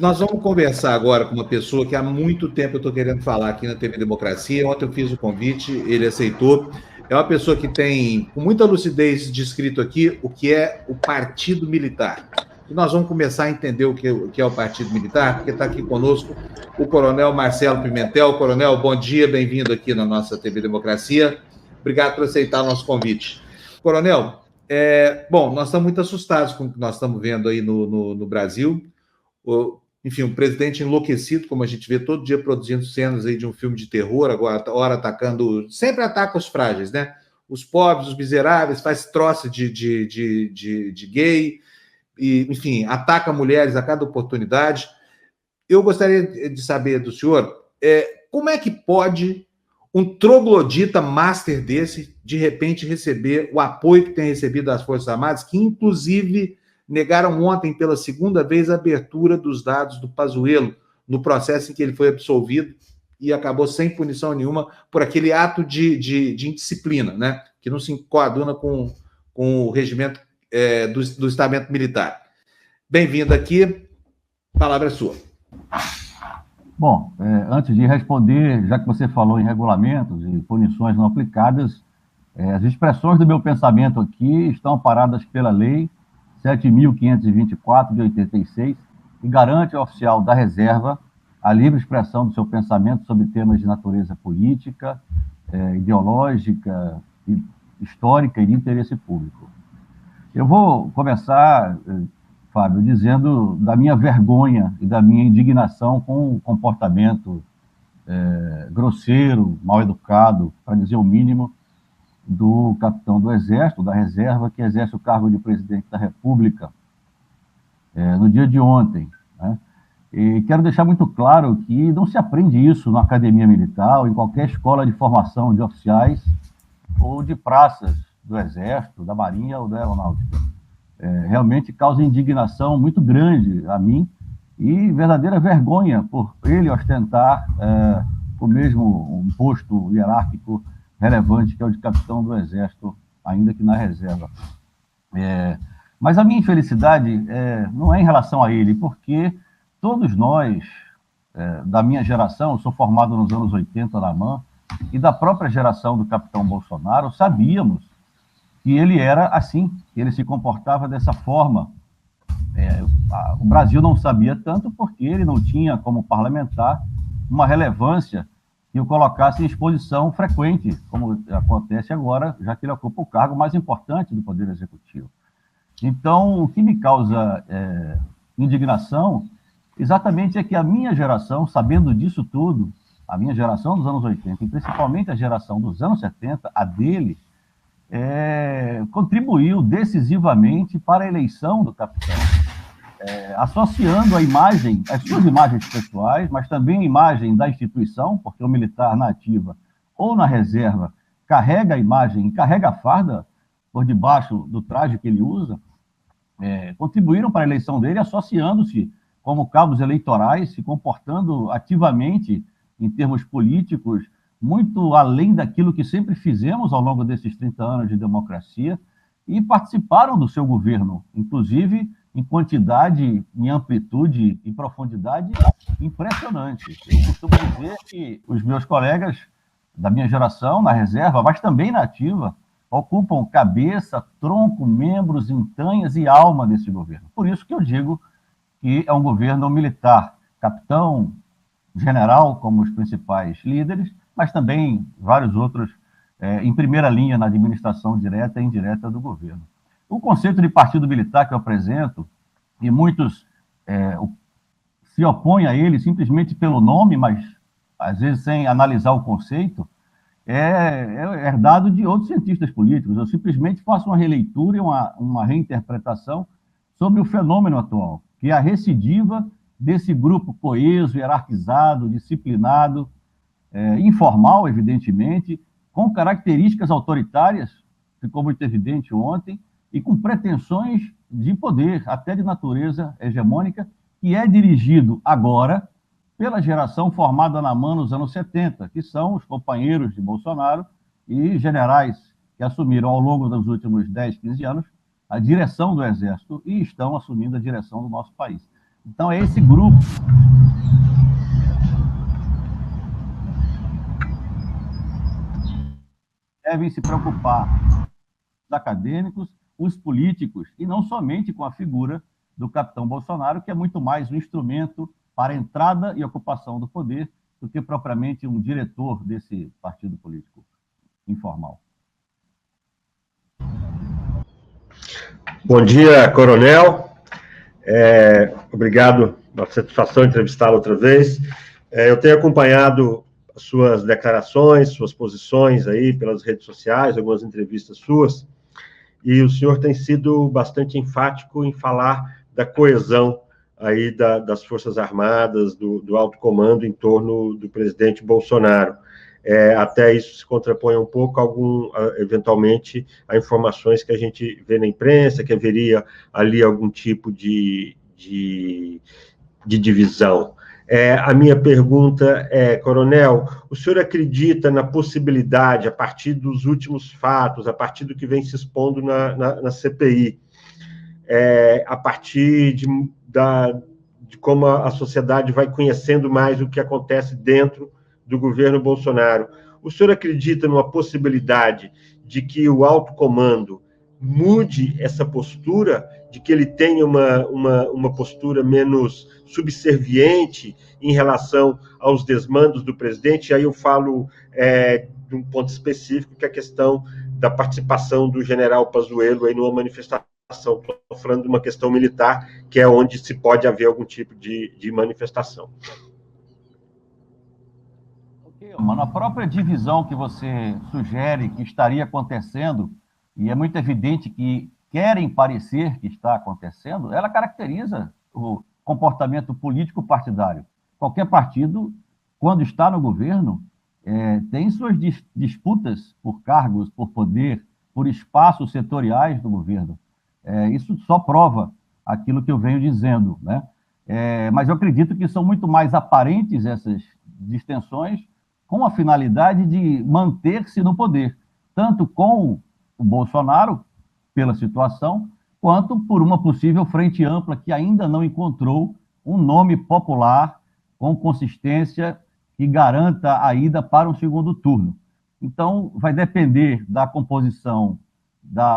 Nós vamos conversar agora com uma pessoa que há muito tempo eu estou querendo falar aqui na TV Democracia. Ontem eu fiz o convite, ele aceitou. É uma pessoa que tem, com muita lucidez, descrito aqui o que é o Partido Militar. E nós vamos começar a entender o que é o Partido Militar, porque está aqui conosco o Coronel Marcelo Pimentel. Coronel, bom dia, bem-vindo aqui na nossa TV Democracia. Obrigado por aceitar o nosso convite. Coronel, bom, nós estamos muito assustados com o que nós estamos vendo aí no Brasil. Enfim, um presidente enlouquecido, como a gente vê todo dia produzindo cenas aí de um filme de terror, agora hora atacando, sempre ataca os frágeis, né? Os pobres, os miseráveis, faz troça de gay, e, enfim, ataca mulheres a cada oportunidade. Eu gostaria de saber do senhor como é que pode um troglodita master desse, de repente, receber o apoio que tem recebido das Forças Armadas, que, inclusive, negaram ontem, pela segunda vez, a abertura dos dados do Pazuello, no processo em que ele foi absolvido e acabou sem punição nenhuma por aquele ato de indisciplina, né? Que não se coaduna com o regimento do estamento militar. Bem-vindo aqui, a palavra é sua. Bom, antes de responder, já que você falou em regulamentos e punições não aplicadas, as expressões do meu pensamento aqui estão amparadas pela Lei 7.524, de 86, que garante ao oficial da reserva a livre expressão do seu pensamento sobre temas de natureza política, ideológica, histórica e de interesse público. Eu vou começar, Fábio, dizendo da minha vergonha e da minha indignação com o comportamento grosseiro, mal educado, para dizer o mínimo, do capitão do Exército, da Reserva, que exerce o cargo de presidente da República no dia de ontem, né? E quero deixar muito claro que não se aprende isso na academia militar ou em qualquer escola de formação de oficiais ou de praças do Exército, da Marinha ou da Aeronáutica. Realmente causa indignação muito grande a mim e verdadeira vergonha por ele ostentar o mesmo um posto hierárquico relevante que é o de capitão do Exército, ainda que na reserva. Mas a minha infelicidade não é em relação a ele, porque todos nós, da minha geração, eu sou formado nos anos 80 na AMAN, e da própria geração do capitão Bolsonaro, sabíamos que ele era assim, que ele se comportava dessa forma. O Brasil não sabia tanto porque ele não tinha, como parlamentar, uma relevância que o colocasse em exposição frequente, como acontece agora, já que ele ocupa o cargo mais importante do Poder Executivo. Então, o que me causa indignação, exatamente, é que a minha geração, sabendo disso tudo, a minha geração dos anos 80, e principalmente a geração dos anos 70, a dele, contribuiu decisivamente para a eleição do capitão, associando a imagem, as suas imagens pessoais, mas também a imagem da instituição, porque o militar na ativa ou na reserva carrega a imagem, carrega a farda por debaixo do traje que ele usa, contribuíram para a eleição dele, associando-se como cabos eleitorais, se comportando ativamente em termos políticos, muito além daquilo que sempre fizemos ao longo desses 30 anos de democracia, e participaram do seu governo, inclusive em quantidade, em amplitude e profundidade impressionante. Eu costumo dizer que os meus colegas da minha geração, na reserva, mas também na ativa, ocupam cabeça, tronco, membros, entranhas e alma desse governo. Por isso que eu digo que é um governo militar, capitão, general como os principais líderes, mas também vários outros em primeira linha na administração direta e indireta do governo. O conceito de partido militar que eu apresento, e muitos se opõem a ele simplesmente pelo nome, mas às vezes sem analisar o conceito, é herdado de outros cientistas políticos. Eu simplesmente faço uma releitura e uma reinterpretação sobre o fenômeno atual, que é a recidiva desse grupo coeso, hierarquizado, disciplinado, informal, evidentemente, com características autoritárias, ficou muito evidente ontem, e com pretensões de poder, até de natureza hegemônica, que é dirigido agora pela geração formada na AMAN nos anos 70, que são os companheiros de Bolsonaro e generais que assumiram ao longo dos últimos 10, 15 anos a direção do Exército e estão assumindo a direção do nosso país. Então, é esse grupo que devem se preocupar, os acadêmicos, os políticos, e não somente com a figura do capitão Bolsonaro, que é muito mais um instrumento para a entrada e ocupação do poder do que propriamente um diretor desse partido político informal. Bom dia, coronel. Obrigado pela satisfação de entrevistá-lo outra vez. Eu tenho acompanhado as suas declarações, suas posições aí pelas redes sociais, algumas entrevistas suas, e o senhor tem sido bastante enfático em falar da coesão aí das Forças Armadas, do alto comando em torno do presidente Bolsonaro. Até isso se contrapõe um pouco, eventualmente, a informações que a gente vê na imprensa, que haveria ali algum tipo de divisão. A minha pergunta é, coronel, o senhor acredita na possibilidade, a partir dos últimos fatos, a partir do que vem se expondo na CPI, a partir de como a sociedade vai conhecendo mais o que acontece dentro do governo Bolsonaro, o senhor acredita numa possibilidade de que o alto comando mude essa postura, de que ele tenha uma postura menos subserviente em relação aos desmandos do presidente? E aí eu falo de um ponto específico, que é a questão da participação do general Pazuello aí numa manifestação. Estou falando de uma questão militar, que é onde se pode haver algum tipo de manifestação. Mano, a própria divisão que você sugere que estaria acontecendo, e é muito evidente que querem parecer que está acontecendo, ela caracteriza o comportamento político partidário. Qualquer partido, quando está no governo, tem suas disputas por cargos, por poder, por espaços setoriais do governo. Isso só prova aquilo que eu venho dizendo, né? Mas eu acredito que são muito mais aparentes essas distensões, com a finalidade de manter-se no poder, tanto com o Bolsonaro, pela situação, quanto por uma possível frente ampla que ainda não encontrou um nome popular com consistência que garanta a ida para um segundo turno. Então, vai depender da composição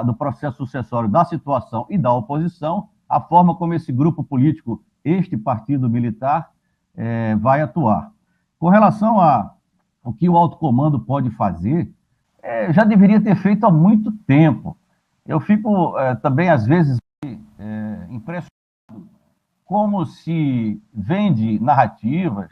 do processo sucessório, da situação e da oposição, a forma como esse grupo político, este partido militar, vai atuar. Com relação o que o alto comando pode fazer, já deveria ter feito há muito tempo. Eu fico também, às vezes, impressionado como se vende narrativas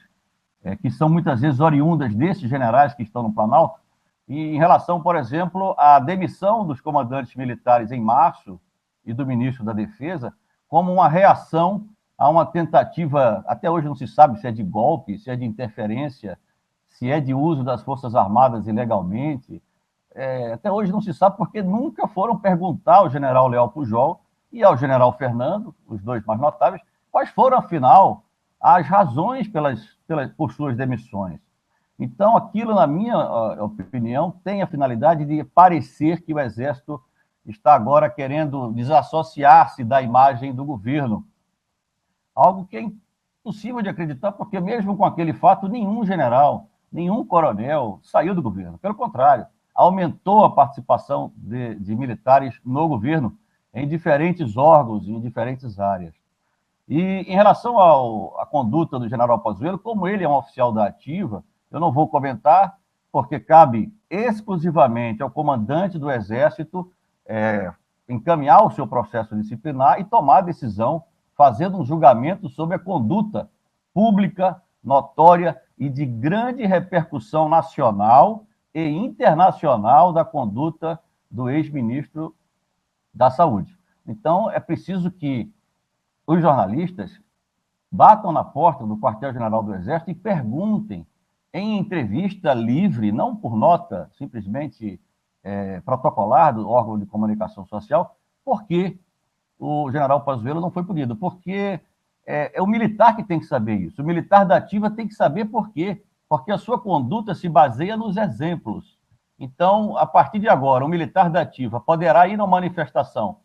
que são muitas vezes oriundas desses generais que estão no Planalto, e em relação, por exemplo, à demissão dos comandantes militares em março e do ministro da Defesa, como uma reação a uma tentativa, até hoje não se sabe se é de golpe, se é de interferência, se é de uso das Forças Armadas ilegalmente. Até hoje não se sabe porque nunca foram perguntar ao general Leal Pujol e ao general Fernando, os dois mais notáveis, quais foram, afinal, as razões por suas demissões. Então, aquilo, na minha opinião, tem a finalidade de parecer que o Exército está agora querendo desassociar-se da imagem do governo. Algo que é impossível de acreditar, porque mesmo com aquele fato, nenhum general, nenhum coronel saiu do governo. Pelo contrário, aumentou a participação de militares no governo em diferentes órgãos, em diferentes áreas. E em relação à conduta do general Pazuello, como ele é um oficial da ativa, eu não vou comentar, porque cabe exclusivamente ao comandante do Exército encaminhar o seu processo disciplinar e tomar a decisão, fazendo um julgamento sobre a conduta pública, notória e de grande repercussão nacional e internacional da conduta do ex-ministro da Saúde. Então, é preciso que os jornalistas batam na porta do quartel-general do Exército e perguntem, em entrevista livre, não por nota simplesmente protocolar do órgão de comunicação social, por que o general Pazuello não foi punido. Porque é o militar que tem que saber isso. O militar da ativa tem que saber por quê. Porque a sua conduta se baseia nos exemplos. Então, a partir de agora, o militar da ativa poderá ir numa manifestação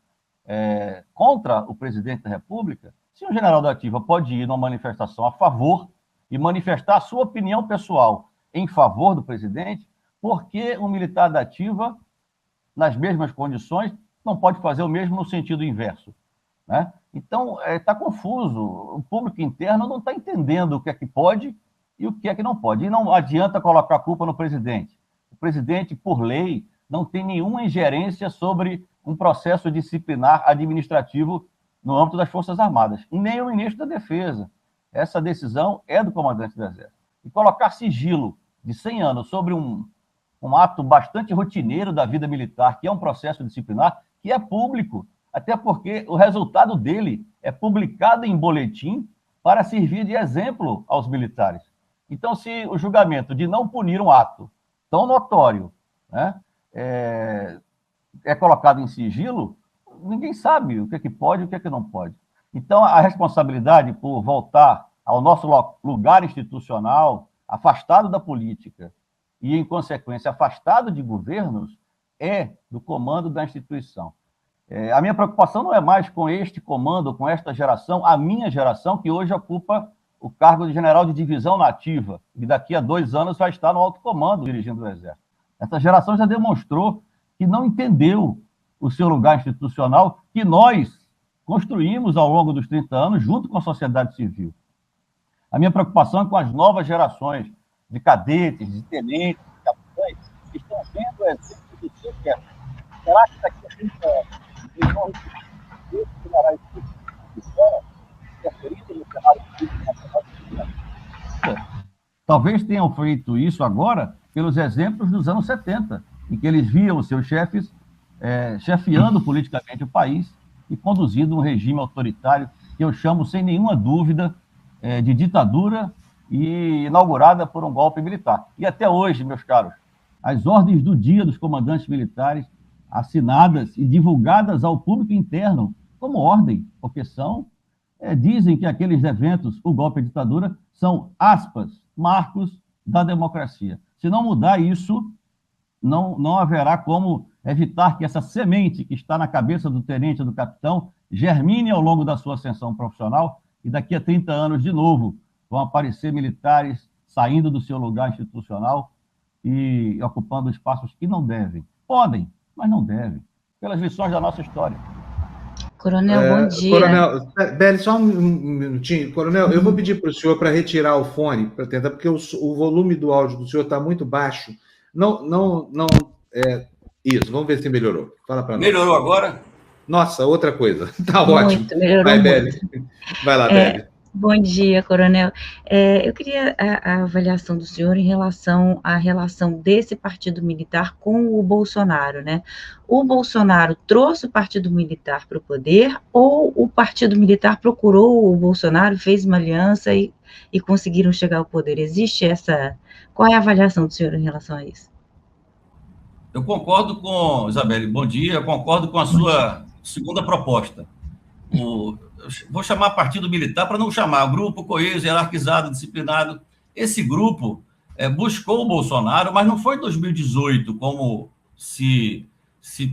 contra o presidente da República Se um general da ativa pode ir numa manifestação a favor e manifestar a sua opinião pessoal em favor do presidente, por que um militar da ativa, nas mesmas condições, não pode fazer o mesmo no sentido inverso, né? Então, está confuso. O público interno não está entendendo o que é que pode e o que é que não pode. E não adianta colocar a culpa no presidente. O presidente, por lei, não tem nenhuma ingerência sobre um processo disciplinar administrativo no âmbito das Forças Armadas, nem o ministro da Defesa. Essa decisão é do comandante do Exército. E colocar sigilo de 100 anos sobre um ato bastante rotineiro da vida militar, que é um processo disciplinar, que é público, até porque o resultado dele é publicado em boletim para servir de exemplo aos militares. Então, se o julgamento de não punir um ato tão notório, né, é colocado em sigilo, ninguém sabe o que é que pode e o que é que não pode. Então, a responsabilidade por voltar ao nosso lugar institucional, afastado da política e, em consequência, afastado de governos, é do comando da instituição. A minha preocupação não é mais com este comando, com esta geração, a minha geração, que hoje ocupa o cargo de general de divisão na ativa, e daqui a 2 anos vai estar no alto comando dirigindo o Exército. Essa geração já demonstrou que não entendeu o seu lugar institucional, que nós construímos ao longo dos 30 anos, junto com a sociedade civil. A minha preocupação é com as novas gerações de cadetes, de tenentes, de capitães, que estão vendo o exemplo do seu chefe. Será que daqui a 30 anos eles vão repetir esse general de fora, interferindo no cenário político nacional de... Talvez tenham feito isso agora pelos exemplos dos anos 70, em que eles viam os seus chefes chefiando politicamente o país e conduzindo um regime autoritário que eu chamo, sem nenhuma dúvida, de ditadura e inaugurada por um golpe militar. E até hoje, meus caros, as ordens do dia dos comandantes militares, assinadas e divulgadas ao público interno como ordem, porque dizem que aqueles eventos, o golpe e a ditadura, são, aspas, marcos da democracia. Se não mudar isso, não haverá como evitar que essa semente que está na cabeça do tenente ou do capitão germine ao longo da sua ascensão profissional e daqui a 30 anos, de novo, vão aparecer militares saindo do seu lugar institucional e ocupando espaços que não devem. Podem, mas não devem, pelas lições da nossa história. Coronel, bom dia. Coronel, Beli, só um minutinho. Coronel, eu vou pedir para o senhor para retirar o fone, para tentar, porque o volume do áudio do senhor está muito baixo. Isso, vamos ver se melhorou. Fala para nós. Melhorou agora? Nossa, outra coisa. Está ótimo. Melhorou. Vai, Beli. Vai lá, Beli. Bom dia, Coronel. Eu queria a avaliação do senhor em relação à relação desse partido militar com o Bolsonaro, né? O Bolsonaro trouxe o partido militar para o poder ou o partido militar procurou o Bolsonaro, fez uma aliança e conseguiram chegar ao poder? Existe essa... Qual é a avaliação do senhor em relação a isso? Eu concordo com, Isabelle, bom dia, eu concordo com a sua segunda proposta. Vou chamar partido militar para não chamar grupo coeso, hierarquizado, disciplinado. Esse grupo buscou o Bolsonaro, mas não foi em 2018, como se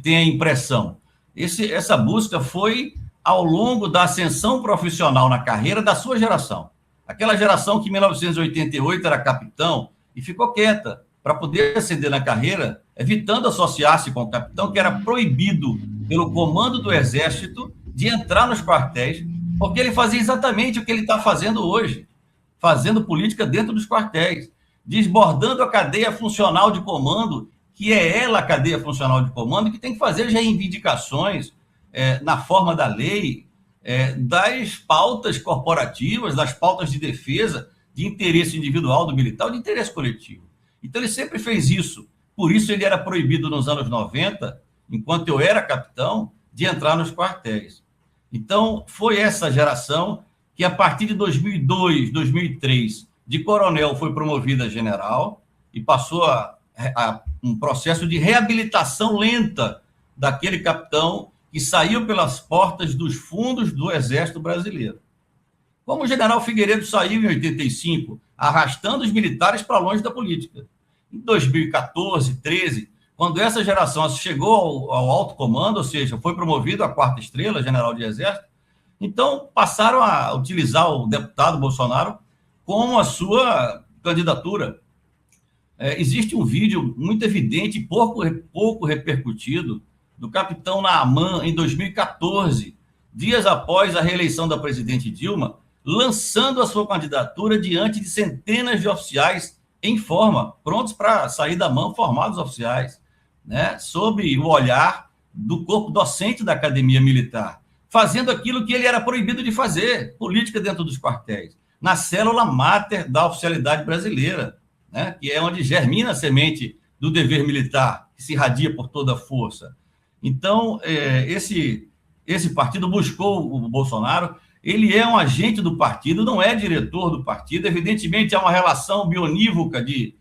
tem a impressão. Essa busca foi ao longo da ascensão profissional na carreira da sua geração. Aquela geração que em 1988 era capitão e ficou quieta para poder ascender na carreira, evitando associar-se com o capitão, que era proibido pelo comando do Exército de entrar nos quartéis, porque ele fazia exatamente o que ele está fazendo hoje, fazendo política dentro dos quartéis, desbordando a cadeia funcional de comando, que é ela a cadeia funcional de comando, que tem que fazer as reivindicações na forma da lei, das pautas corporativas, das pautas de defesa, de interesse individual do militar, de interesse coletivo. Então, ele sempre fez isso. Por isso, ele era proibido nos anos 90, enquanto eu era capitão, de entrar nos quartéis. Então, foi essa geração que, a partir de 2002, 2003, de coronel foi promovida a general e passou a um processo de reabilitação lenta daquele capitão que saiu pelas portas dos fundos do Exército Brasileiro. Como o general Figueiredo saiu em 85, arrastando os militares para longe da política. Em 2014, 2013, quando essa geração chegou ao alto comando, ou seja, foi promovido à 4ª estrela, general de Exército, Então, passaram a utilizar o deputado Bolsonaro como a sua candidatura. Existe um vídeo muito evidente, pouco repercutido, do capitão Naaman, em 2014, dias após a reeleição da presidente Dilma, lançando a sua candidatura diante de centenas de oficiais em forma, prontos para sair da mão, formados oficiais, né, sob o olhar do corpo docente da Academia Militar, fazendo aquilo que ele era proibido de fazer, política dentro dos quartéis, na célula máter da oficialidade brasileira, né, que é onde germina a semente do dever militar, que se irradia por toda a força. Então, esse partido buscou o Bolsonaro, ele é um agente do partido, não é diretor do partido, evidentemente há uma relação bionívoca de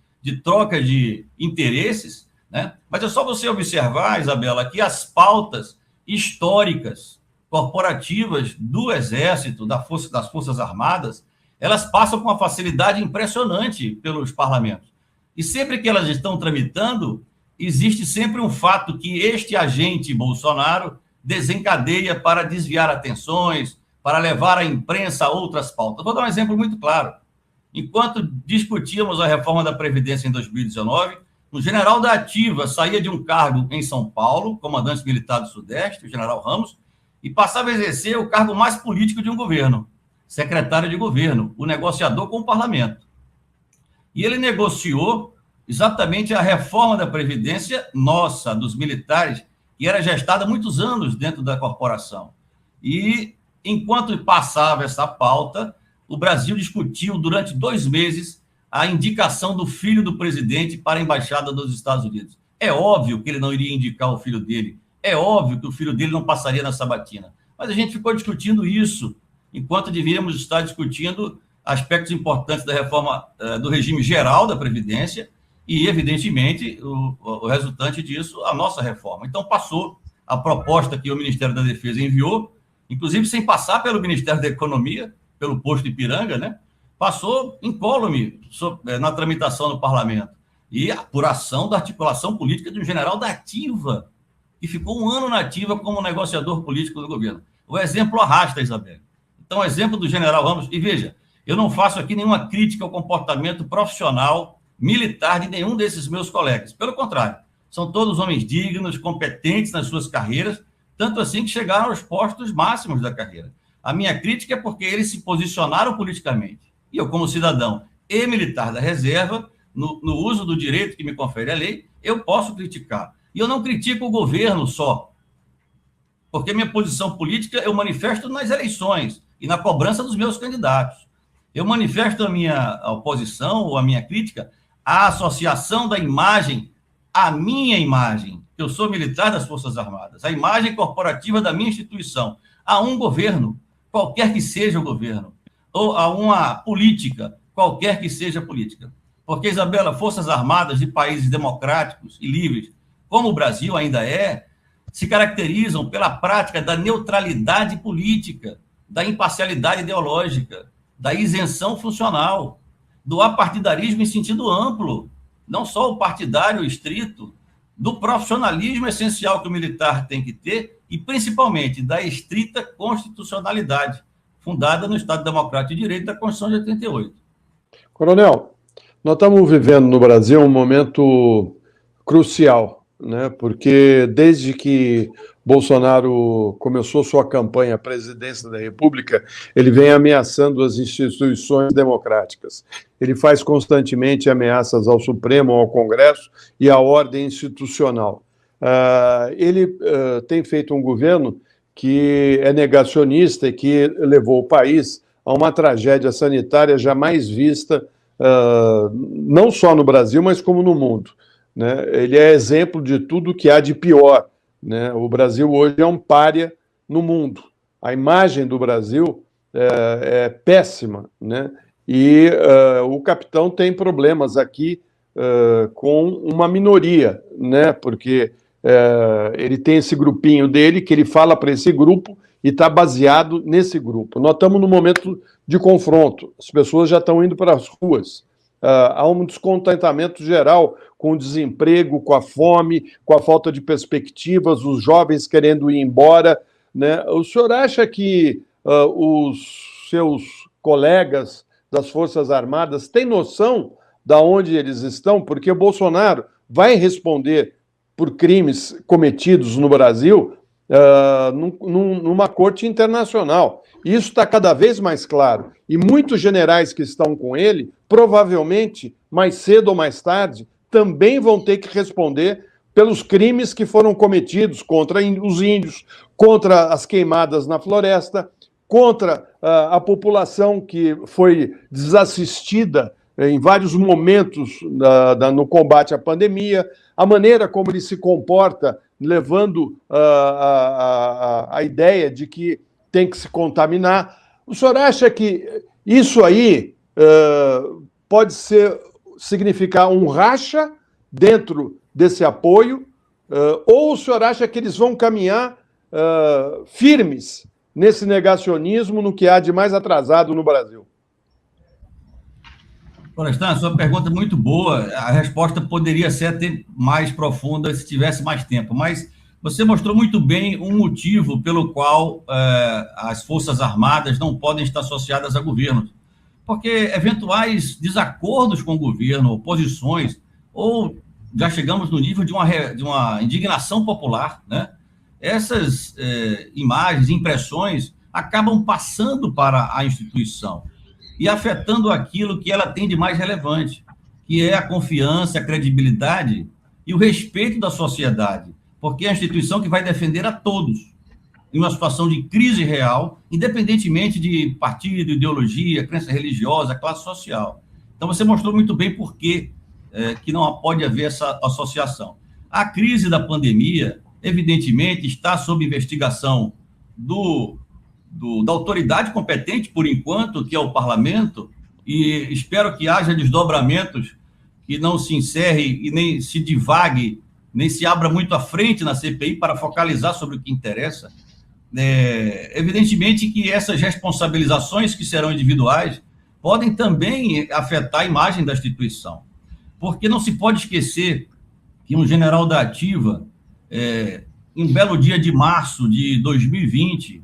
troca de interesses, né? Mas é só você observar, Isabela, que as pautas históricas, corporativas do Exército, das Forças Armadas, elas passam com uma facilidade impressionante pelos parlamentos. E sempre que elas estão tramitando, existe sempre um fato que este agente Bolsonaro desencadeia para desviar atenções, para levar a imprensa a outras pautas. Vou dar um exemplo muito claro. Enquanto discutíamos a reforma da Previdência em 2019, um general da Ativa saía de um cargo em São Paulo, comandante militar do Sudeste, o general Ramos, e passava a exercer o cargo mais político de um governo, secretário de governo, o negociador com o parlamento. E ele negociou exatamente a reforma da Previdência nossa, dos militares, que era gestada há muitos anos dentro da corporação. E, enquanto passava essa pauta, o Brasil discutiu durante 2 meses a indicação do filho do presidente para a embaixada dos Estados Unidos. É óbvio que ele não iria indicar o filho dele, é óbvio que o filho dele não passaria na sabatina, mas a gente ficou discutindo isso, enquanto deveríamos estar discutindo aspectos importantes da reforma do regime geral da Previdência e, evidentemente, o resultante disso, a nossa reforma. Então, passou a proposta que o Ministério da Defesa enviou, inclusive sem passar pelo Ministério da Economia, pelo posto Ipiranga, né? Passou incólume na tramitação no parlamento. E a apuração da articulação política de um general da Ativa, que ficou 1 ano na Ativa como negociador político do governo. O exemplo arrasta, Isabel. Então, o exemplo do general Ramos, e veja, eu não faço aqui nenhuma crítica ao comportamento profissional militar de nenhum desses meus colegas. Pelo contrário, são todos homens dignos, competentes nas suas carreiras, tanto assim que chegaram aos postos máximos da carreira. A minha crítica é porque eles se posicionaram politicamente. E eu, como cidadão e militar da reserva, no uso do direito que me confere a lei, eu posso criticar. E eu não critico o governo só, porque minha posição política eu manifesto nas eleições e na cobrança dos meus candidatos. Eu manifesto a minha oposição ou a minha crítica à associação da imagem, à minha imagem, eu sou militar das Forças Armadas, a imagem corporativa da minha instituição, a um governo, qualquer que seja o governo, ou a uma política, qualquer que seja a política. Porque, Isabela, Forças Armadas de países democráticos e livres, como o Brasil ainda é, se caracterizam pela prática da neutralidade política, da imparcialidade ideológica, da isenção funcional, do apartidarismo em sentido amplo, não só o partidário estrito, do profissionalismo essencial que o militar tem que ter e, principalmente, da estrita constitucionalidade, fundada no Estado Democrático de Direito da Constituição de 88. Coronel, nós estamos vivendo no Brasil um momento crucial, né? Porque desde que Bolsonaro começou sua campanha à presidência da República, ele vem ameaçando as instituições democráticas. Ele faz constantemente ameaças ao Supremo, ao Congresso e à ordem institucional. Ele tem feito um governo que é negacionista e que levou o país a uma tragédia sanitária jamais vista, não só no Brasil, mas como no mundo, né? Ele é exemplo de tudo que há de pior, né? O Brasil hoje é um pária no mundo. A imagem do Brasil é péssima, né? E o capitão tem problemas aqui com uma minoria, né? Porque ele tem esse grupinho dele, que ele fala para esse grupo e está baseado nesse grupo. Nós estamos num momento de confronto, as pessoas já estão indo para as ruas, há um descontentamento geral com o desemprego, com a fome, com a falta de perspectivas, os jovens querendo ir embora, né? O senhor acha que os seus colegas das Forças Armadas têm noção de onde eles estão? Porque o Bolsonaro vai responder por crimes cometidos no Brasil numa corte internacional. Isso está cada vez mais claro. E muitos generais que estão com ele, provavelmente, mais cedo ou mais tarde, também vão ter que responder pelos crimes que foram cometidos contra os índios, contra as queimadas na floresta, contra a população que foi desassistida em vários momentos no combate à pandemia, a maneira como ele se comporta, levando a ideia de que tem que se contaminar. O senhor acha que isso aí pode significar um racha dentro desse apoio, ou o senhor acha que eles vão caminhar firmes nesse negacionismo, no que há de mais atrasado no Brasil? Florestan, a sua pergunta é muito boa. A resposta poderia ser até mais profunda se tivesse mais tempo, mas você mostrou muito bem um motivo pelo qual as Forças Armadas não podem estar associadas a governos. Porque eventuais desacordos com o governo, oposições, ou já chegamos no nível de uma indignação popular, né? Essas imagens, impressões, acabam passando para a instituição e afetando aquilo que ela tem de mais relevante, que é a confiança, a credibilidade e o respeito da sociedade, porque é a instituição que vai defender a todos em uma situação de crise real, independentemente de partido, ideologia, crença religiosa, classe social. Então, você mostrou muito bem por que não pode haver essa associação. A crise da pandemia, evidentemente, está sob investigação da autoridade competente, por enquanto, que é o parlamento, e espero que haja desdobramentos, que não se encerre e nem se divague, nem se abra muito à frente na CPI para focalizar sobre o que interessa. Evidentemente que essas responsabilizações, que serão individuais, podem também afetar a imagem da instituição, porque não se pode esquecer que um general da ativa, em um belo dia de março de 2020,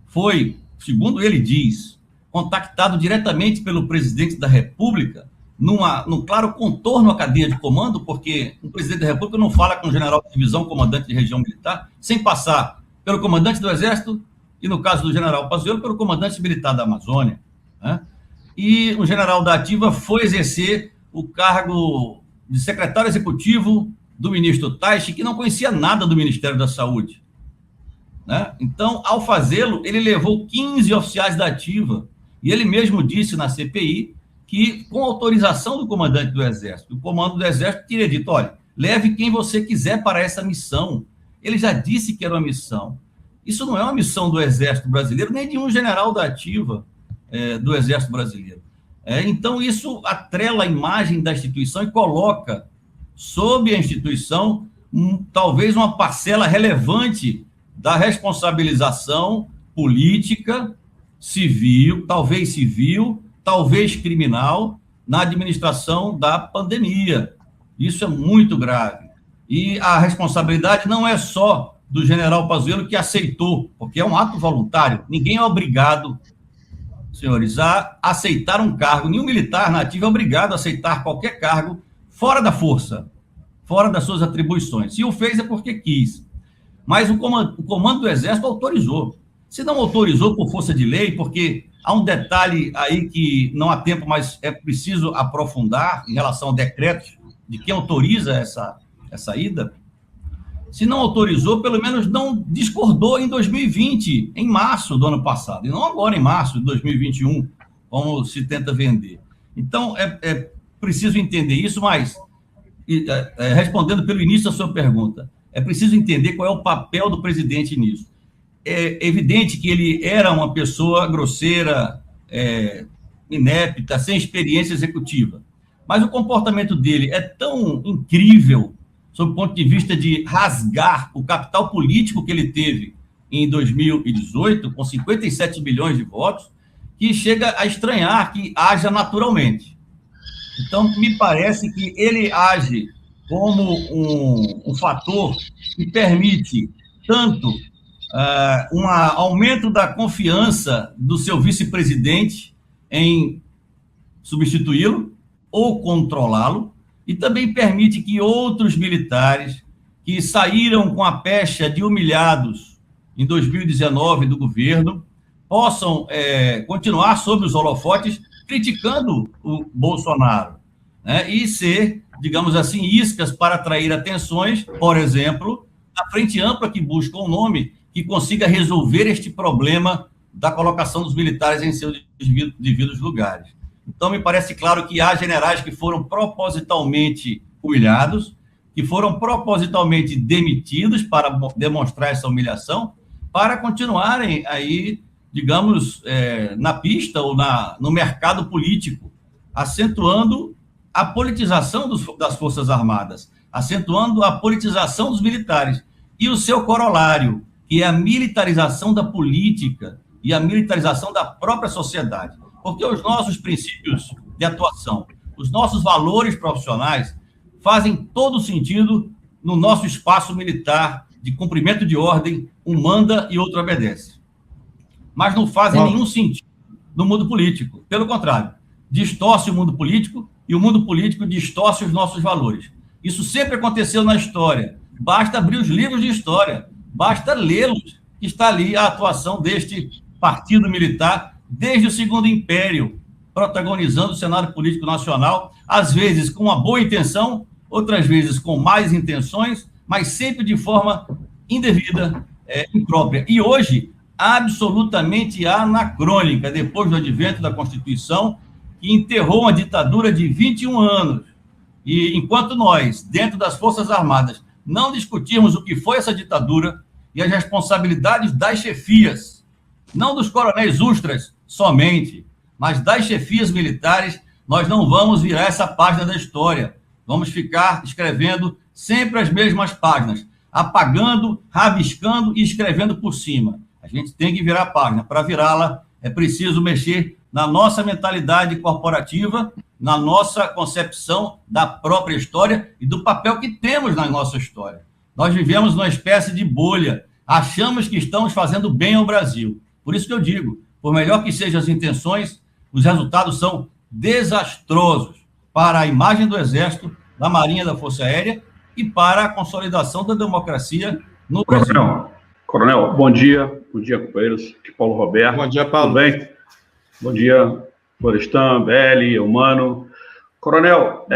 foi, segundo ele diz, contactado diretamente pelo presidente da República, num claro contorno à cadeia de comando, porque o presidente da República não fala com o general de divisão, comandante de região militar, sem passar pelo comandante do Exército e, no caso do general Pazuello, pelo comandante militar da Amazônia, né? E o general da ativa foi exercer o cargo de secretário executivo do ministro Taixe, que não conhecia nada do Ministério da Saúde, né? Então, ao fazê-lo, ele levou 15 oficiais da ativa, e ele mesmo disse na CPI que, com autorização do comandante do Exército, o comando do Exército teria dito: olha, leve quem você quiser para essa missão. Ele já disse que era uma missão. Isso não é uma missão do Exército Brasileiro, nem de um general da ativa do Exército Brasileiro. Então, isso atrela a imagem da instituição e coloca sob a instituição talvez uma parcela relevante da responsabilização política, civil, talvez criminal, na administração da pandemia. Isso é muito grave. E a responsabilidade não é só do general Pazuello, que aceitou, porque é um ato voluntário. Ninguém é obrigado, senhores, a aceitar um cargo. Nenhum militar na ativa é obrigado a aceitar qualquer cargo fora da força, fora das suas atribuições. Se o fez é porque quis. Mas o comando do Exército autorizou. Se não autorizou por força de lei, porque há um detalhe aí que não há tempo, mas é preciso aprofundar em relação ao decreto de quem autoriza essa ida. Se não autorizou, pelo menos não discordou em 2020, em março do ano passado, e não agora em março de 2021, como se tenta vender. Então, é preciso entender isso, mas, respondendo pelo início da sua pergunta, é preciso entender qual é o papel do presidente nisso. É evidente que ele era uma pessoa grosseira, inepta, sem experiência executiva, mas o comportamento dele é tão incrível, sob o ponto de vista de rasgar o capital político que ele teve em 2018, com 57 milhões de votos, que chega a estranhar que haja naturalmente. Então, me parece que ele age como um fator que permite tanto um aumento da confiança do seu vice-presidente em substituí-lo ou controlá-lo, e também permite que outros militares que saíram com a pecha de humilhados em 2019 do governo possam continuar sob os holofotes criticando o Bolsonaro, né, e ser, digamos assim, iscas para atrair atenções, por exemplo, da Frente Ampla, que busca um nome que consiga resolver este problema da colocação dos militares em seus devidos lugares. Então, me parece claro que há generais que foram propositalmente humilhados, que foram propositalmente demitidos para demonstrar essa humilhação, para continuarem aí, digamos, na pista ou no mercado político, acentuando a politização das Forças Armadas, acentuando a politização dos militares e o seu corolário, que é a militarização da política e a militarização da própria sociedade. Porque os nossos princípios de atuação, os nossos valores profissionais fazem todo sentido no nosso espaço militar de cumprimento de ordem, um manda e outro obedece. Mas não fazem nenhum sentido no mundo político. Pelo contrário, distorce o mundo político e o mundo político distorce os nossos valores. Isso sempre aconteceu na história. Basta abrir os livros de história, basta lê-los, que está ali a atuação deste partido militar desde o Segundo Império, protagonizando o cenário político nacional, às vezes com uma boa intenção, outras vezes com más intenções, mas sempre de forma indevida, imprópria. E hoje, absolutamente anacrônica, depois do advento da Constituição, que enterrou uma ditadura de 21 anos. E enquanto nós, dentro das Forças Armadas, não discutirmos o que foi essa ditadura e as responsabilidades das chefias, não dos coronéis ultras somente, mas das chefias militares, nós não vamos virar essa página da história. Vamos ficar escrevendo sempre as mesmas páginas, apagando, rabiscando e escrevendo por cima. A gente tem que virar a página. Para virá-la, é preciso mexer na nossa mentalidade corporativa, na nossa concepção da própria história e do papel que temos na nossa história. Nós vivemos numa espécie de bolha, achamos que estamos fazendo bem ao Brasil. Por isso que eu digo, por melhor que sejam as intenções, os resultados são desastrosos para a imagem do Exército, da Marinha, da Força Aérea e para a consolidação da democracia no Brasil. Coronel, bom dia, companheiros. Aqui Paulo Roberto. Bom dia, Paulo. Tudo bem? Bom dia, Florestan, Belli, Eumano. Coronel,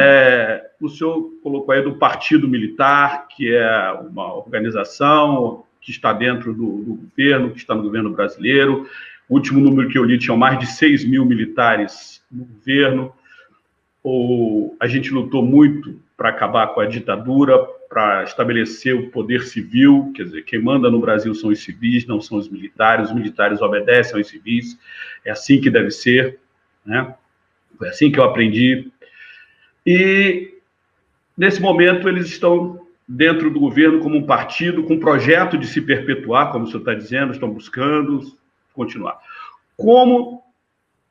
o senhor colocou aí do Partido Militar, que é uma organização que está dentro do governo, que está no governo brasileiro. O último número que eu li tinha mais de 6 mil militares no governo. A gente lutou muito para acabar com a ditadura, para estabelecer o poder civil, quer dizer, quem manda no Brasil são os civis, não são os militares obedecem aos civis, é assim que deve ser, né? Foi assim que eu aprendi. E, nesse momento, eles estão dentro do governo como um partido, com um projeto de se perpetuar, como o senhor está dizendo, estão buscando continuar. Como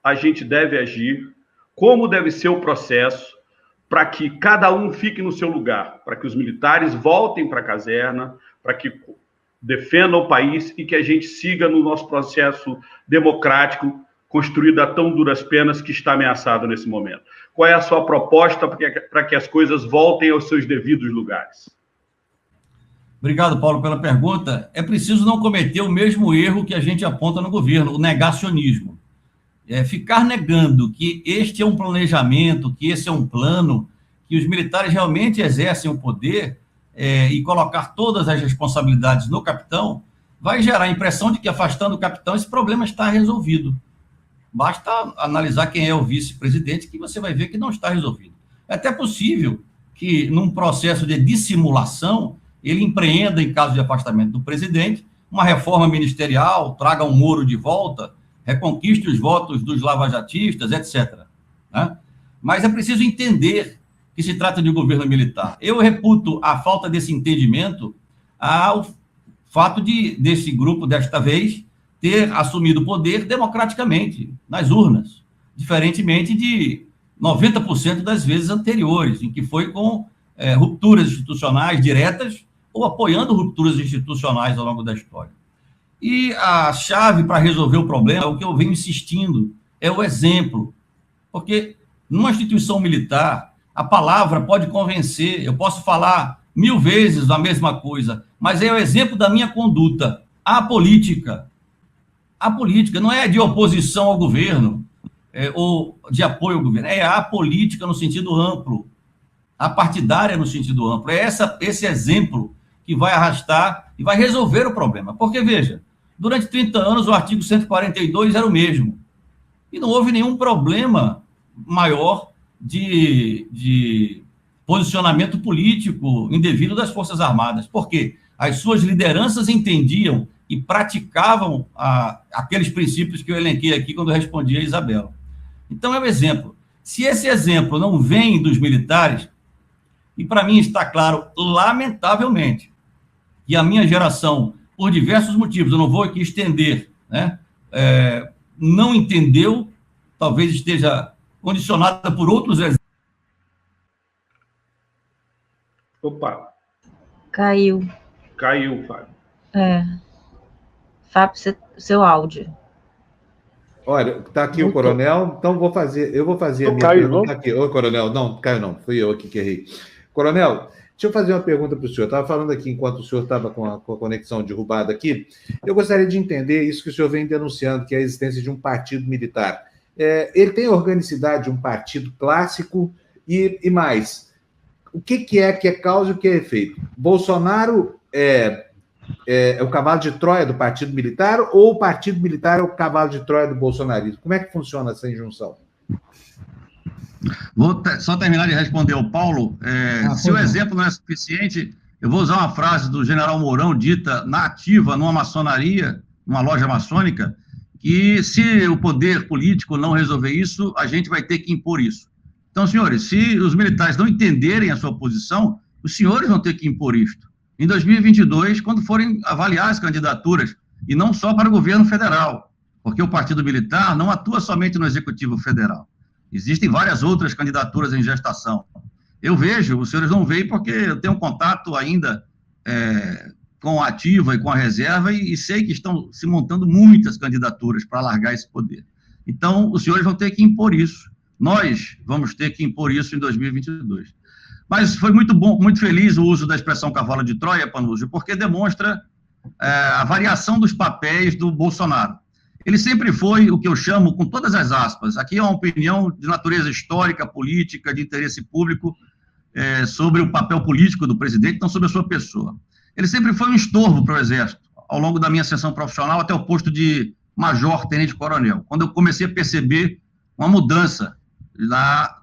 a gente deve agir, como deve ser o processo para que cada um fique no seu lugar, para que os militares voltem para a caserna, para que defendam o país e que a gente siga no nosso processo democrático, construído a tão duras penas que está ameaçado nesse momento. Qual é a sua proposta para que as coisas voltem aos seus devidos lugares? Obrigado, Paulo, pela pergunta. É preciso não cometer o mesmo erro que a gente aponta no governo, o negacionismo. Ficar negando que este é um planejamento, que esse é um plano, que os militares realmente exercem o poder e colocar todas as responsabilidades no capitão, vai gerar a impressão de que, afastando o capitão, esse problema está resolvido. Basta analisar quem é o vice-presidente, que você vai ver que não está resolvido. É até possível que, num processo de dissimulação, ele empreenda, em caso de afastamento do presidente, uma reforma ministerial, traga um Moro de volta, reconquiste os votos dos lavajatistas, etc. Né? Mas é preciso entender que se trata de um governo militar. Eu reputo a falta desse entendimento ao fato desse grupo, desta vez, ter assumido o poder democraticamente, nas urnas, diferentemente de 90% das vezes anteriores, em que foi com rupturas institucionais diretas ou apoiando rupturas institucionais ao longo da história. E a chave para resolver o problema, o que eu venho insistindo, é o exemplo. Porque numa instituição militar, a palavra pode convencer, eu posso falar 1000 vezes a mesma coisa, mas é o exemplo da minha conduta. A política não é de oposição ao governo, ou de apoio ao governo, é a política no sentido amplo, a partidária no sentido amplo. É esse exemplo que vai arrastar e vai resolver o problema. Porque, veja, durante 30 anos o artigo 142 era o mesmo, e não houve nenhum problema maior de posicionamento político indevido das Forças Armadas, porque as suas lideranças entendiam e praticavam aqueles princípios que eu elenquei aqui quando eu respondi a Isabela. Então, é um exemplo. Se esse exemplo não vem dos militares, e para mim está claro, lamentavelmente, que a minha geração, por diversos motivos, eu não vou aqui estender, né, não entendeu, talvez esteja condicionada por outros exemplos. Opa. Caiu, Fábio. Fábio, seu áudio. Olha, está aqui o coronel, então eu vou fazer a minha pergunta aqui. Ô, coronel, não, caiu não, fui eu aqui que errei. Coronel, deixa eu fazer uma pergunta para o senhor. Eu estava falando aqui, enquanto o senhor estava com a conexão derrubada aqui, eu gostaria de entender isso que o senhor vem denunciando, que é a existência de um partido militar. Ele tem a organicidade de um partido clássico e mais. O que é causa e o que é efeito? Bolsonaro é o cavalo de Troia do partido militar ou o partido militar é o cavalo de Troia do bolsonarismo? Como é que funciona essa injunção? Vou só terminar de responder ao Paulo. Se o exemplo não é suficiente, eu vou usar uma frase do general Mourão, dita na ativa, numa maçonaria, numa loja maçônica, que se o poder político não resolver isso, a gente vai ter que impor isso. Então, senhores, se os militares não entenderem a sua posição, os senhores vão ter que impor isto. Em 2022, quando forem avaliar as candidaturas, e não só para o governo federal, porque o Partido Militar não atua somente no Executivo Federal. Existem várias outras candidaturas em gestação. Eu vejo, os senhores não veem porque eu tenho um contato ainda com a ativa e com a reserva e sei que estão se montando muitas candidaturas para alargar esse poder. Então, os senhores vão ter que impor isso. Nós vamos ter que impor isso em 2022. Mas foi muito bom, muito feliz o uso da expressão cavalo de Troia, Panúzio, porque demonstra a variação dos papéis do Bolsonaro. Ele sempre foi o que eu chamo, com todas as aspas, aqui é uma opinião de natureza histórica, política, de interesse público, sobre o papel político do presidente, não sobre a sua pessoa. Ele sempre foi um estorvo para o Exército, ao longo da minha ascensão profissional, até o posto de major, tenente-coronel, quando eu comecei a perceber uma mudança na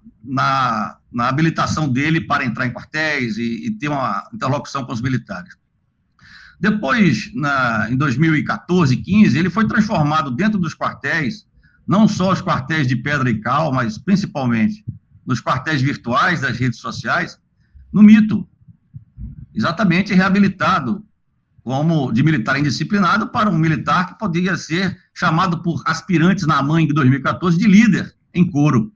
habilitação dele para entrar em quartéis e ter uma interlocução com os militares. Depois, em 2014, 15, ele foi transformado dentro dos quartéis, não só os quartéis de pedra e cal, mas principalmente nos quartéis virtuais das redes sociais, no mito, exatamente reabilitado como de militar indisciplinado para um militar que poderia ser chamado por aspirantes na AMAN em 2014 de líder em coro.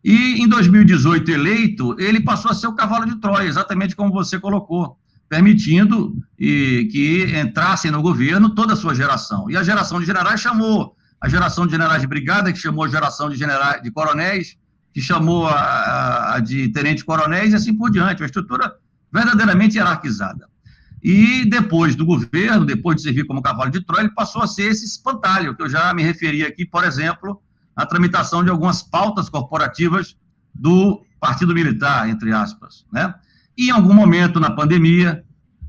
E em 2018 eleito, ele passou a ser o cavalo de Troia, exatamente como você colocou, permitindo que entrassem no governo toda a sua geração. E a geração de generais chamou a geração de generais de brigada, que chamou a geração de coronéis, que chamou a de tenente-coronéis e assim por diante, uma estrutura verdadeiramente hierarquizada. E depois do governo, depois de servir como cavalo de Troia, ele passou a ser esse espantalho, que eu já me referi aqui, por exemplo, a tramitação de algumas pautas corporativas do Partido Militar, entre aspas, né? E em algum momento na pandemia,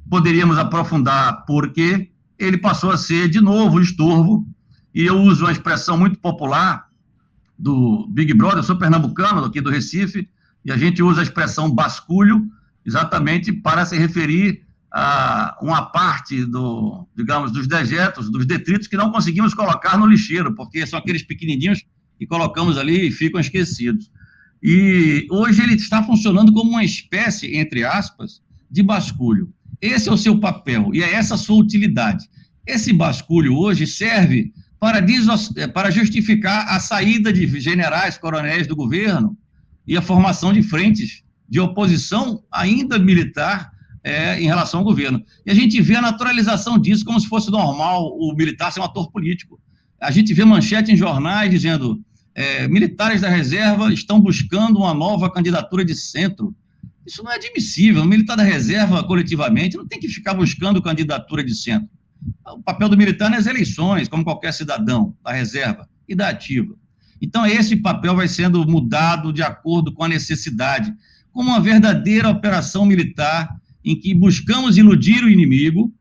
poderíamos aprofundar porque ele passou a ser, de novo, estorvo, e eu uso uma expressão muito popular do Big Brother, eu sou pernambucano, aqui do Recife, e a gente usa a expressão basculho, exatamente para se referir a uma parte dos dejetos, dos detritos que não conseguimos colocar no lixeiro, porque são aqueles pequenininhos que colocamos ali e ficam esquecidos. E hoje ele está funcionando como uma espécie, entre aspas, de basculho. Esse é o seu papel e é essa a sua utilidade. Esse basculho hoje serve para justificar a saída de generais, coronéis do governo e a formação de frentes de oposição ainda militar em relação ao governo. E a gente vê a naturalização disso como se fosse normal o militar ser um ator político. A gente vê manchete em jornais dizendo militares da reserva estão buscando uma nova candidatura de centro. Isso não é admissível. O militar da reserva, coletivamente, não tem que ficar buscando candidatura de centro. O papel do militar nas eleições, como qualquer cidadão da reserva e da ativa. Então, esse papel vai sendo mudado de acordo com a necessidade, como uma verdadeira operação militar em que buscamos iludir o inimigo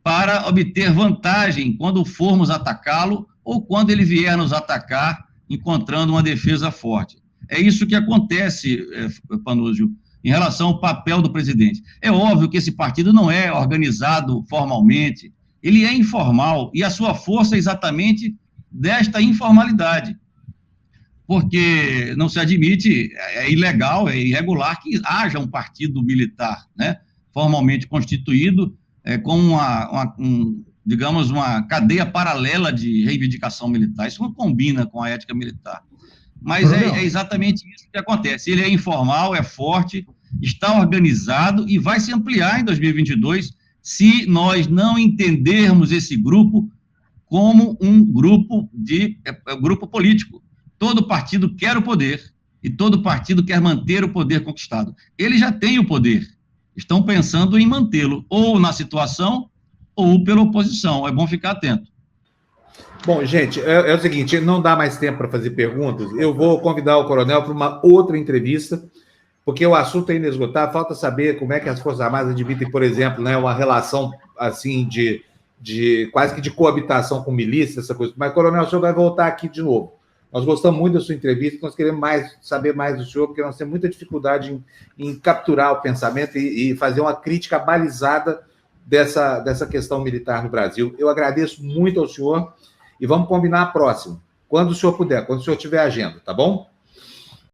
para obter vantagem quando formos atacá-lo ou quando ele vier nos atacar, encontrando uma defesa forte. É isso que acontece, Panúzio, em relação ao papel do presidente. É óbvio que esse partido não é organizado formalmente, ele é informal, e a sua força é exatamente desta informalidade. Porque não se admite, é ilegal, é irregular que haja um partido militar, né, formalmente constituído, com digamos, uma cadeia paralela de reivindicação militar. Isso não combina com a ética militar. Mas é exatamente isso que acontece. Ele é informal, é forte, está organizado e vai se ampliar em 2022 se nós não entendermos esse grupo como um grupo grupo político. Todo partido quer o poder e todo partido quer manter o poder conquistado. Ele já tem o poder. Estão pensando em mantê-lo, ou na situação, ou pela oposição. É bom ficar atento. Bom, gente, é o seguinte, não dá mais tempo para fazer perguntas. Eu vou convidar o coronel para uma outra entrevista, porque o assunto é inesgotável. Falta saber como é que as Forças Armadas admitem, por exemplo, né, uma relação assim de quase que de coabitação com milícia, essa coisa. Mas, coronel, o senhor vai voltar aqui de novo. Nós gostamos muito da sua entrevista, nós queremos saber mais do senhor, porque nós temos muita dificuldade em capturar o pensamento e fazer uma crítica balizada dessa questão militar no Brasil. Eu agradeço muito ao senhor e vamos combinar a próxima, quando o senhor puder, quando o senhor tiver agenda, tá bom?